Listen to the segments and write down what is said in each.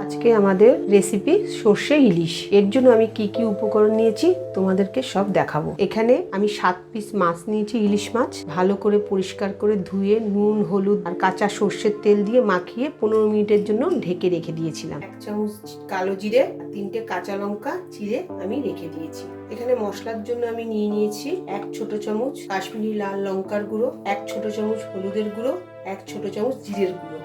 আজকে আমাদের রেসিপি সর্ষে ইলিশ। এর জন্য আমি কি কি উপকরণ নিয়েছি তোমাদেরকে সব দেখাবো। এখানে আমি 7 পিস মাছ নিয়েছি, ইলিশ মাছ। ভালো করে পরিষ্কার করে ধুয়ে নুন, হলুদ আর কাঁচা সর্ষের তেল দিয়ে মাখিয়ে 15 মিনিটের জন্য ঢেকে রেখে দিয়েছিলাম। 1 চামচ কালো জিরে আর 3টে কাঁচা লঙ্কা চিড়ে আমি রেখে দিয়েছি। এখানে মশলার জন্য আমি নিয়েছি 1 ছোট চামচ কাশ্মীরি লাল লঙ্কার গুঁড়ো, 1 ছোট চামচ হলুদের গুঁড়ো, 1 ছোট চামচ জিরের গুঁড়ো।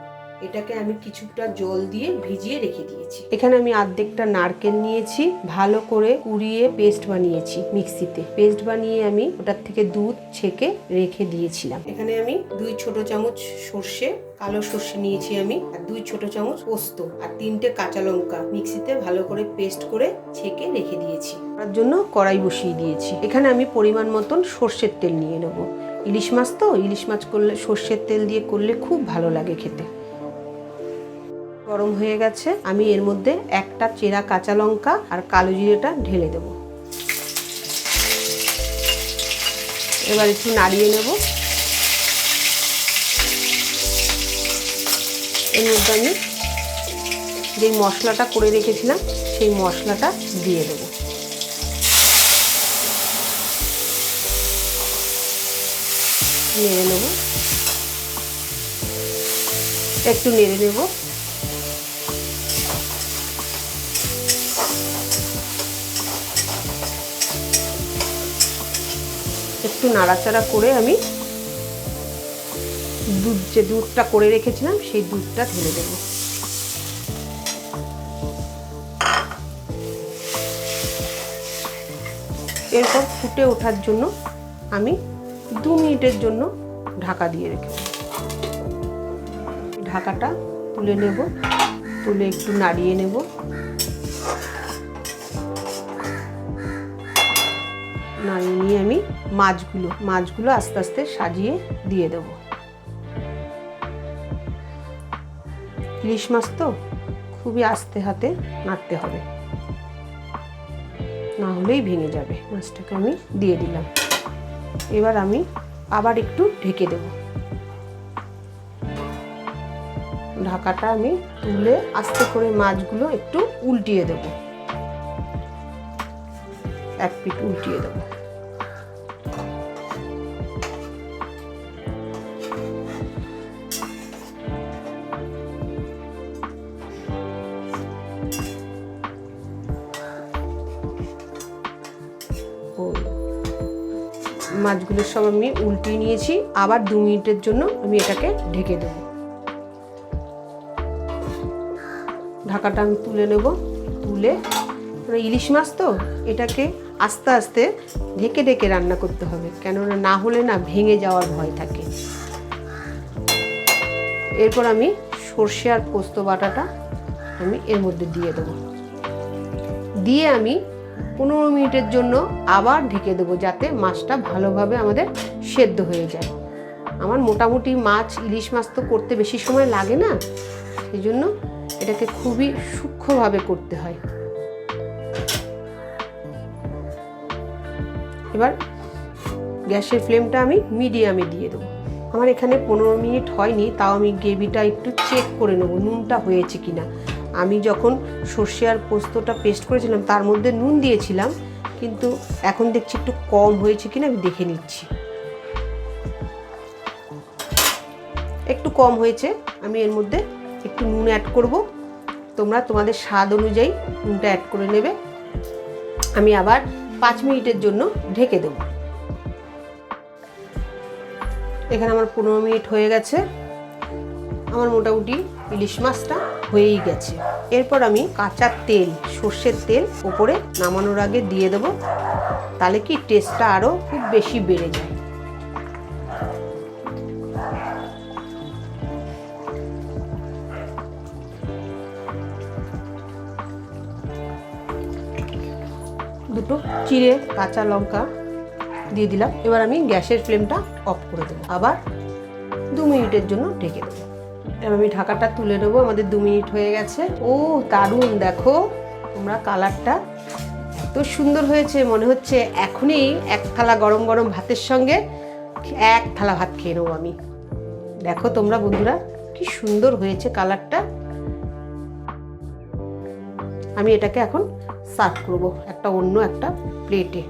এটাকে আমি কিছুটা জল দিয়ে ভিজিয়ে রেখে দিয়েছি। এখানে আমি অর্ধেকটা নারকেল নিয়েছি, ভালো করে কুড়িয়ে পেস্ট বানিয়েছি মিক্সিতে। পেস্ট বানিয়ে আমি ওটার থেকে দুধ ছেঁকে রেখে দিয়েছিলাম। এখানে আমি 2 ছোট চামচ সর্ষে, কালো সর্ষে নিয়েছি আমি, আর 2 ছোট চামচ পোস্ত আর 3টে কাঁচা লঙ্কা মিক্সিতে ভালো করে পেস্ট করে ছেঁকে রেখে দিয়েছি। তার জন্য কড়াই বসিয়ে দিয়েছি। এখানে আমি পরিমাণ মতন সর্ষের তেল নিয়ে নেব। ইলিশ মাছ তো, ইলিশ মাছ করলে সর্ষের তেল দিয়ে করলে খুব ভালো লাগে খেতে। গরম হয়ে গেছে, আমি এর মধ্যে একটা চেরা কাঁচা লঙ্কা আর কালো জিরেটা ঢেলে দেব। এবার একটু নাড়িয়ে নেব। এর মধ্যে আমি যে মশলাটা করে রেখেছিলাম সেই মশলাটা দিয়ে দেব। নেড়ে নেব, একটু নেড়ে নেব। একটু নাড়াচাড়া করে আমি দুধটা করে রেখেছিলাম সেই দুধটা ঢেলে দেব। এরপর ফুটে ওঠার জন্য আমি 2 মিনিটের জন্য ঢাকা দিয়ে রেখে দেব। ঢাকাটা তুলে নেব, তুলে একটু নাড়িয়ে নেব। নাড়িয়ে নিয়ে আমি মাছগুলো আস্তে আস্তে সাজিয়ে দিয়ে দেব। ইলিশ মাছ তো খুবই আস্তে হাতে নাড়তে হবে, না হলেই ভেঙে যাবে। মাছটাকে আমি দিয়ে দিলাম। এবার আমি আবার একটু ঢেকে দেব। ঢাকাটা আমি তুলে আস্তে করে মাছগুলো একটু উল্টিয়ে দেব, এক পিঠ উল্টিয়ে দেব। মাছগুলোর সব আমি উল্টিয়ে নিয়েছি। আবার 2 মিনিটের জন্য আমি এটাকে ঢেকে দেব। ঢাকাটা আমি তুলে নেব। তুলে ইলিশ মাছ তো এটাকে আস্তে আস্তে ঢেকে ঢেকে রান্না করতে হবে, কেননা না হলে না ভেঙে যাওয়ার ভয় থাকে। এরপর আমি সর্ষে আর পোস্ত বাটাটা আমি এর মধ্যে দিয়ে দেব। দিয়ে আমি 15 মিনিটের জন্য আবার ঢেকে দেবো, যাতে মাছটা ভালোভাবে আমাদের সেদ্ধ হয়ে যায়। আমার মোটামুটি ইলিশ মাছ তো করতে বেশি সময় লাগে না, সেই জন্য এটাকে খুবই সূক্ষ্মভাবে করতে হয়। এবার গ্যাসের ফ্লেমটা আমি মিডিয়ামে দিয়ে দেবো। আমার এখানে 15 মিনিট হয়নি, তাও আমি গ্রেভিটা একটু চেক করে নেবো নুনটা হয়েছে কিনা। আমি যখন সর্ষে আর পোস্তটা পেস্ট করেছিলাম তার মধ্যে নুন দিয়েছিলাম, কিন্তু এখন দেখছি একটু কম হয়েছে কিনা আমি দেখে নিচ্ছি। একটু কম হয়েছে, আমি এর মধ্যে একটু নুন অ্যাড করব। তোমরা তোমাদের স্বাদ অনুযায়ী নুনটা অ্যাড করে নেবে। আমি আবার 5 মিনিটের জন্য ঢেকে দেব। এখানে আমার 15 মিনিট হয়ে গেছে। আমার মোটামুটি ইলিশ মাছটা হয়েই গেছে। এরপর আমি কাঁচা তেল, সর্ষের তেল ওপরে নামানোর আগে দিয়ে দেব, তাহলে কি টেস্টটা আরও খুব বেশি বেড়ে যায়। দুটো চিড়ে কাঁচা লঙ্কা দিয়ে দিলাম। এবার আমি গ্যাসের ফ্লেমটা অফ করে দেবো। আবার 2 মিনিটের জন্য ঢেকে দেবো। এবার আমি ঢাকাটা তুলে নেবো। আমাদের 2 মিনিট হয়ে গেছে। ও দারুণ, দেখো তোমরা কালারটা এত সুন্দর হয়েছে, মনে হচ্ছে এখনই 1 থালা গরম গরম ভাতের সঙ্গে 1 থালা ভাত খেয়ে নেবো আমি। দেখো তোমরা বন্ধুরা কি সুন্দর হয়েছে কালারটা। আমি এটাকে এখন সার্ভ করব একটা অন্য একটা প্লেটে।